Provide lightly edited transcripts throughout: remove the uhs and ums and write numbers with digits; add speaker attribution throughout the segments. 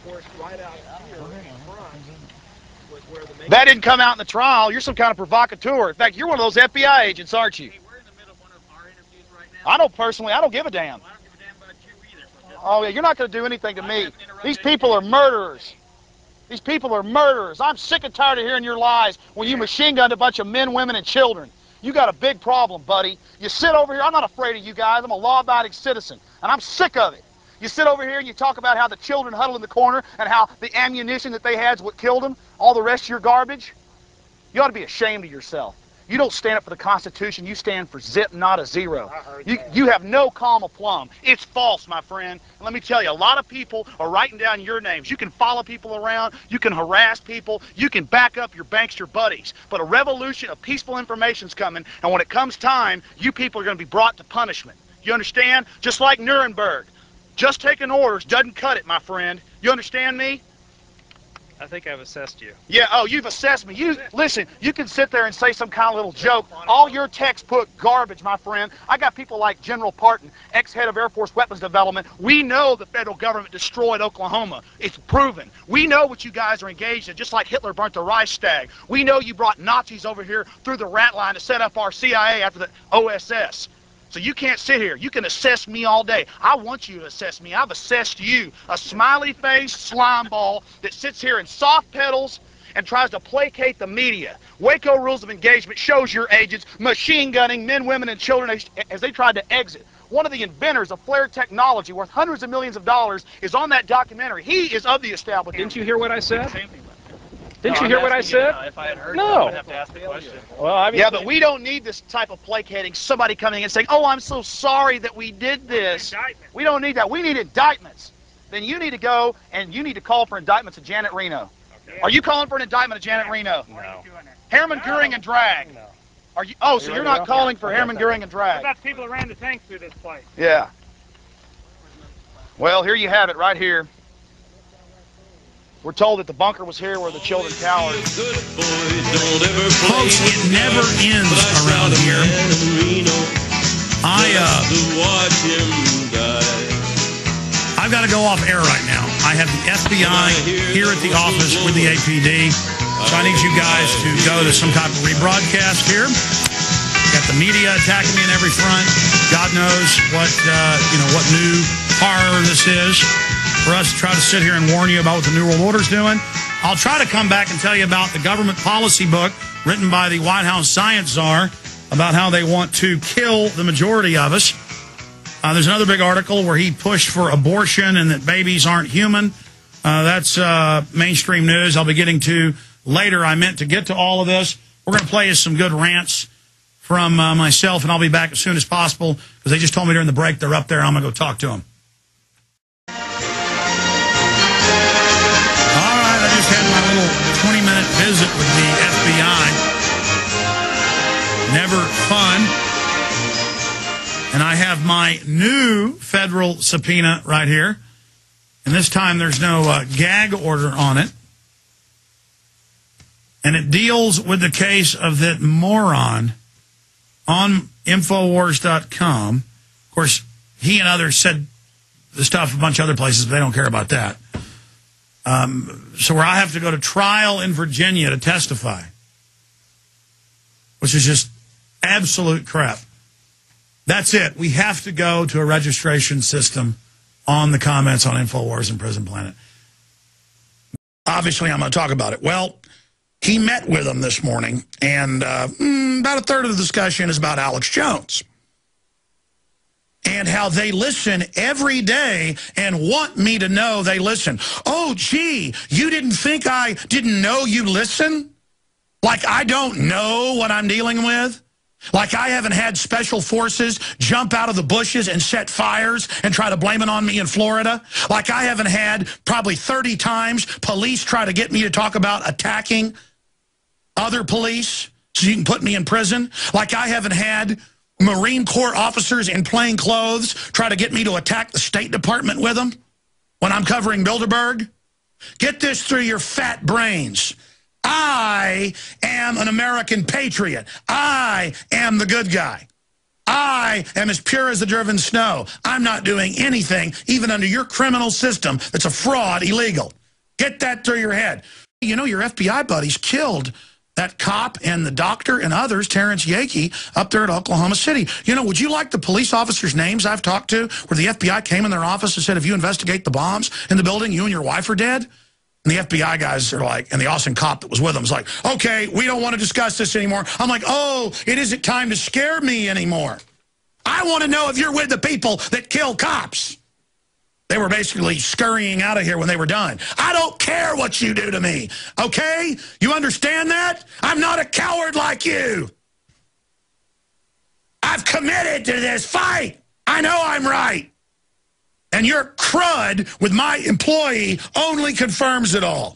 Speaker 1: course, right out here in front was where the...
Speaker 2: That didn't come out in the trial. You're some kind of provocateur. In fact, you're one of those FBI agents, aren't you?
Speaker 1: Hey, we're in the middle of one of our interviews right now.
Speaker 2: I don't personally. I don't give a damn.
Speaker 1: Well, I don't give a damn about you either.
Speaker 2: Oh, yeah, you're not going to do anything to me. These people are murderers. These people are murderers. I'm sick and tired of hearing your lies when you machine gunned a bunch of men, women, and children. You got a big problem, buddy. You sit over here. I'm not afraid of you guys. I'm a law-abiding citizen, and I'm sick of it. You sit over here and you talk about how the children huddle in the corner and how the ammunition that they had is what killed them, all the rest of your garbage. You ought to be ashamed of yourself. You don't stand up for the Constitution. You stand for zip, not a zero. You have no calm aplomb. It's false, my friend. And let me tell you, a lot of people are writing down your names. You can follow people around. You can harass people. You can back up your bankster buddies. But a revolution of peaceful information is coming, and when it comes time, you people are going to be brought to punishment. You understand? Just like Nuremberg. Just taking orders doesn't cut it, my friend. You understand me?
Speaker 3: I think I've assessed you.
Speaker 2: Yeah, oh, you've assessed me. Listen, you can sit there and say some kind of little joke. All your textbook garbage, my friend. I got people like General Parton, ex-head of Air Force Weapons Development. We know the federal government destroyed Oklahoma. It's proven. We know what you guys are engaged in, just like Hitler burnt the Reichstag. We know you brought Nazis over here through the rat line to set up our CIA after the OSS. So you can't sit here. You can assess me all day. I want you to assess me. I've assessed you, a smiley-faced slime ball that sits here and soft pedals and tries to placate the media. Waco Rules of Engagement shows your agents machine gunning men, women, and children as they tried to exit. One of the inventors of flare technology worth hundreds of millions of dollars is on that documentary. He is of the establishment.
Speaker 3: Didn't you hear what I said? Didn't you hear what I said?
Speaker 1: If I had heard,
Speaker 3: No.
Speaker 1: I would have to ask the question.
Speaker 3: Well, I mean,
Speaker 2: Yeah, but we don't need this type of placating, somebody coming in and saying, oh, I'm so sorry that we did this. We don't need that. We need indictments. Then you need to go and you need to call for indictments of Janet Reno.
Speaker 3: Okay.
Speaker 2: Are you calling for an indictment of Janet Reno?
Speaker 3: No.
Speaker 2: Herman Goering and Drag.
Speaker 3: No.
Speaker 2: Are you? Oh, so you're not calling for Herman Goering and
Speaker 4: What
Speaker 2: Drag?
Speaker 4: about the people that ran the tanks through this place?
Speaker 2: Yeah. Well, here you have it right here. We're told that the bunker was here where the children cowered.
Speaker 5: Folks, it never ends around here. I've got to go off air right now. I have the FBI here at the office with the APD. So I need you guys to go to some type of rebroadcast here. Got the media attacking me in every front. God knows what what new horror this is for us to try to sit here and warn you about what the New World Order's doing. I'll try to come back and tell you about the government policy book written by the White House science czar about how they want to kill the majority of us. There's another big article where he pushed for abortion and that babies aren't human. That's mainstream news I'll be getting to later. I meant to get to all of this. We're going to play you some good rants from myself, and I'll be back as soon as possible because they just told me during the break they're up there. I'm going to go talk to them. All right, I just had my little 20-minute visit with the FBI. Never fun. And I have my new federal subpoena right here. And this time there's no gag order on it. And it deals with the case of that moron on Infowars.com. Of course, he and others said the stuff a bunch of other places, but they don't care about that. So where I have to go to trial in Virginia to testify, which is just absolute crap. That's it. We have to go to a registration system on the comments on Infowars and Prison Planet. Obviously, I'm going to talk about it. Well, he met with them this morning, and about a third of the discussion is about Alex Jones and how they listen every day and want me to know they listen. Oh, gee, you didn't think I didn't know you listen? Like I don't know what I'm dealing with? Like I haven't had special forces jump out of the bushes and set fires and try to blame it on me in Florida? Like I haven't had probably 30 times police try to get me to talk about attacking other police so you can put me in prison? Like I haven't had Marine Corps officers in plain clothes try to get me to attack the State Department with them when I'm covering Bilderberg? Get this through your fat brains. I am an American patriot. I am the good guy. I am as pure as the driven snow. I'm not doing anything, even under your criminal system, that's a fraud, illegal. Get that through your head. You know, your FBI buddies killed that cop and the doctor and others, Terrence Yakey, up there at Oklahoma City. You know, would you like the police officers' names I've talked to where the FBI came in their office and said, if you investigate the bombs in the building, you and your wife are dead? And the FBI guys are like, and the Austin cop that was with them is like, okay, we don't want to discuss this anymore. I'm like, oh, it isn't time to scare me anymore. I want to know if you're with the people that kill cops. They were basically scurrying out of here when they were done. I don't care what you do to me, okay? You understand that? I'm not a coward like you. I've committed to this fight. I know I'm right. And your crud with my employee only confirms it all.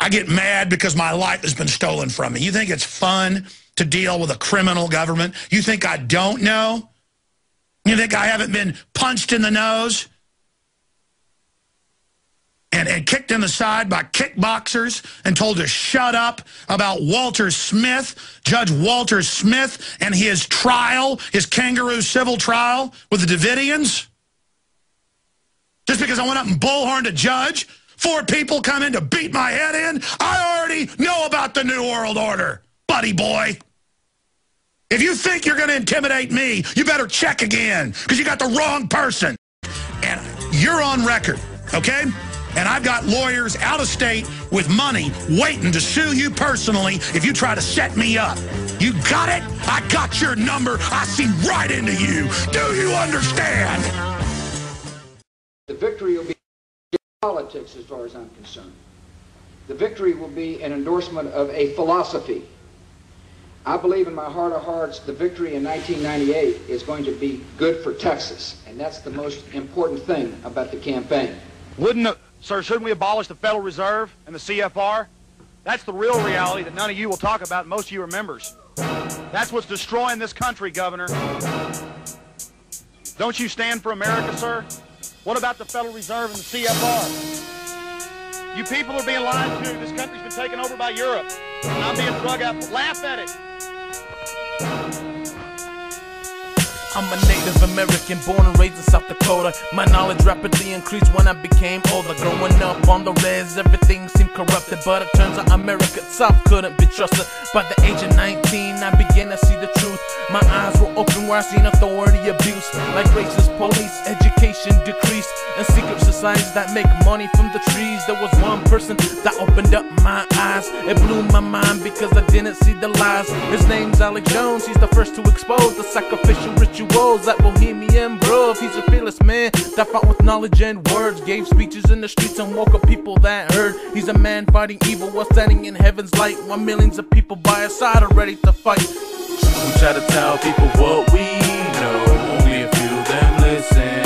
Speaker 5: I get mad because my life has been stolen from me. You think it's fun to deal with a criminal government? You think I don't know? You think I haven't been punched in the nose and kicked in the side by kickboxers and told to shut up about Walter Smith, Judge Walter Smith, and his trial, his kangaroo civil trial with the Davidians? Just because I went up and bullhorned a judge, 4 people come in to beat my head in? I already know about the New World Order, buddy boy. If you think you're going to intimidate me, you better check again, because you got the wrong person. And you're on record, okay? And I've got lawyers out of state with money waiting to sue you personally if you try to set me up. You got it? I got your number. I see right into you. Do you understand?
Speaker 6: The victory will be politics as far as I'm concerned. The victory will be an endorsement of a philosophy. I believe in my heart of hearts the victory in 1998 is going to be good for Texas, and that's the most important thing about the campaign.
Speaker 2: Sir, shouldn't we abolish the Federal Reserve and the CFR? That's the real reality that none of you will talk about, and most of you are members. That's what's destroying this country, Governor. Don't you stand for America, sir? What about the Federal Reserve and the CFR? You people are being lied to. This country's been taken over by Europe. And I'm being drug out. Laugh at it.
Speaker 7: I'm a Native American born and raised in South Dakota. My knowledge rapidly increased when I became older. Growing up on the res, everything seemed corrupted, but it turns out America itself couldn't be trusted. By the age of 19, I began to see the truth. My eyes were open where I seen authority abuse, like racist police, education decreased, and secret societies that make money from the trees. There was one person that opened up my eyes. It blew my mind because I didn't see the lies. His name's Alex Jones. He's the first to expose the sacrificial rituals that Bohemian Grove. He's a fearless man that fought with knowledge and words, gave speeches in the streets and woke up people that heard. He's a man fighting evil while standing in heaven's light, while millions of people by his side are ready to fight. We try to tell people what we know, only a few of them listen.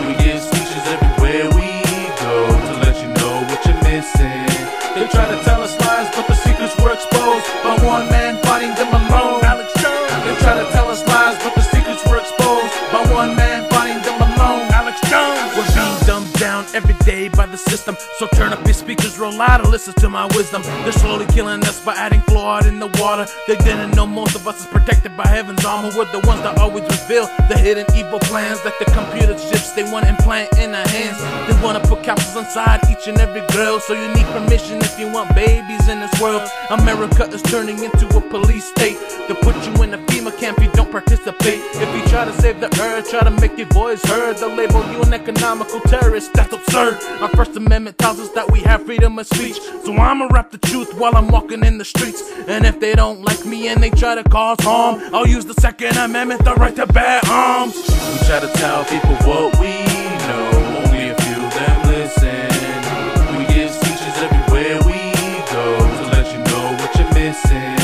Speaker 7: We give speeches everywhere we go to let you know what you're missing. They try to tell us lies, but the secrets were exposed by one man fighting them alone, Alex Jones. They try to tell us lies, but the secrets were exposed by one man fighting them alone, Alex Jones. We're being dumbed down every day by the system, so turn up your speakers real loud and listen to my wisdom. They're slowly killing us by adding fluoride in the water. They didn't know most of us is protected by heaven's armor. We're the ones that always reveal the hidden evil plans, like the computer chips they want to implant in our hands. They want to put capsules inside each and every girl, so you need permission if you want babies in this world. America is turning into a police state. They'll put you in a FEMA camp, you don't participate. If you try to save the earth, try to make your voice heard, they'll label you an economical terrorist. That's absurd. Our First Amendment tells us that we have freedom of speech, so I'ma rap the truth while I'm walking in the streets. And if they don't like me and they try to cause harm, I'll use the Second Amendment, the right to bear arms. We try to tell people what we know, only a few of them listen. We give speeches everywhere we go to let you know what you're missing.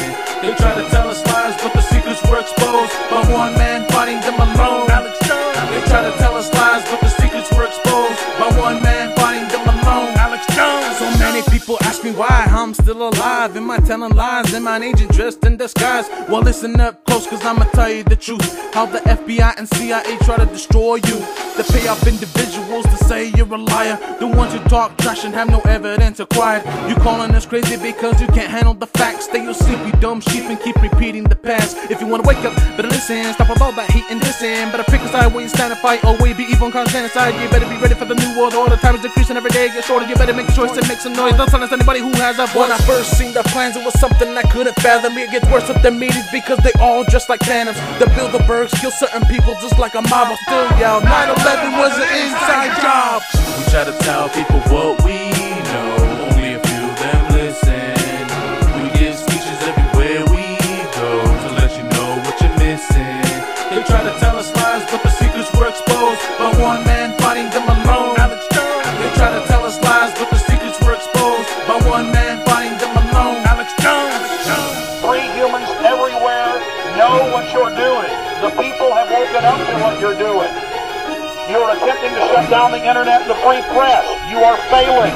Speaker 7: They try to tell us lies, but the secrets were exposed by one man fighting them alone, Alex Jones. They try to tell us lies, but the secrets were exposed by one man fighting them alone, Alex Jones. So many people ask me why I'm still still alive? Am I telling lies? Am I an agent dressed in disguise? Well, listen up close, cause I'ma tell you the truth. How the FBI and CIA try to destroy you. They pay off individuals to say you're a liar, the ones who talk trash and have no evidence acquired. You calling us crazy because you can't handle the facts. Stay asleep, you dumb sheep, and keep repeating the past. If you wanna wake up, better listen. Stop with all that hate and dissing. Better pick a side where you stand and fight, or where you be evil and cause genocide. You better be ready for the new world order. Time is decreasing every day, get shorter. You better make a choice and make some noise. Don't silence anybody who has a voice. When I first seen the plans, it was something I couldn't fathom. It gets worse with the meetings because they all dress like phantoms. The Bilderbergs kill certain people just like a mob. I'll still yell 9/11 was an inside job.
Speaker 8: We try to tell people what we know, only a few of them listen. We give speeches everywhere we go to let you know what you're missing. They try to tell us lies, but the secrets were exposed by one man fighting them alone. Alex Jones. They try to tell us lies, but the secrets were exposed by one man fighting them alone. Alex Jones.
Speaker 2: Free humans everywhere know what you're doing. The people have woken up to what you're doing. You're attempting to shut down the internet and the free press. You are failing.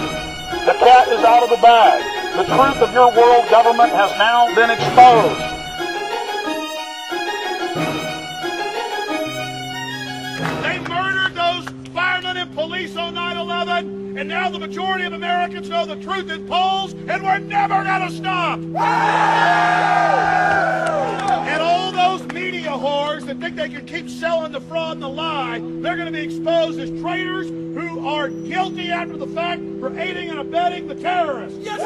Speaker 2: The cat is out of the bag. The truth of your world government has now been exposed. They murdered those firemen and police on 9/11, and now the majority of Americans know the truth in polls, and we're never going to stop. And all those media whores that think they can keep selling the fraud and the lie, they're going to be exposed as traitors who are guilty after the fact for aiding and abetting the terrorists. Yes,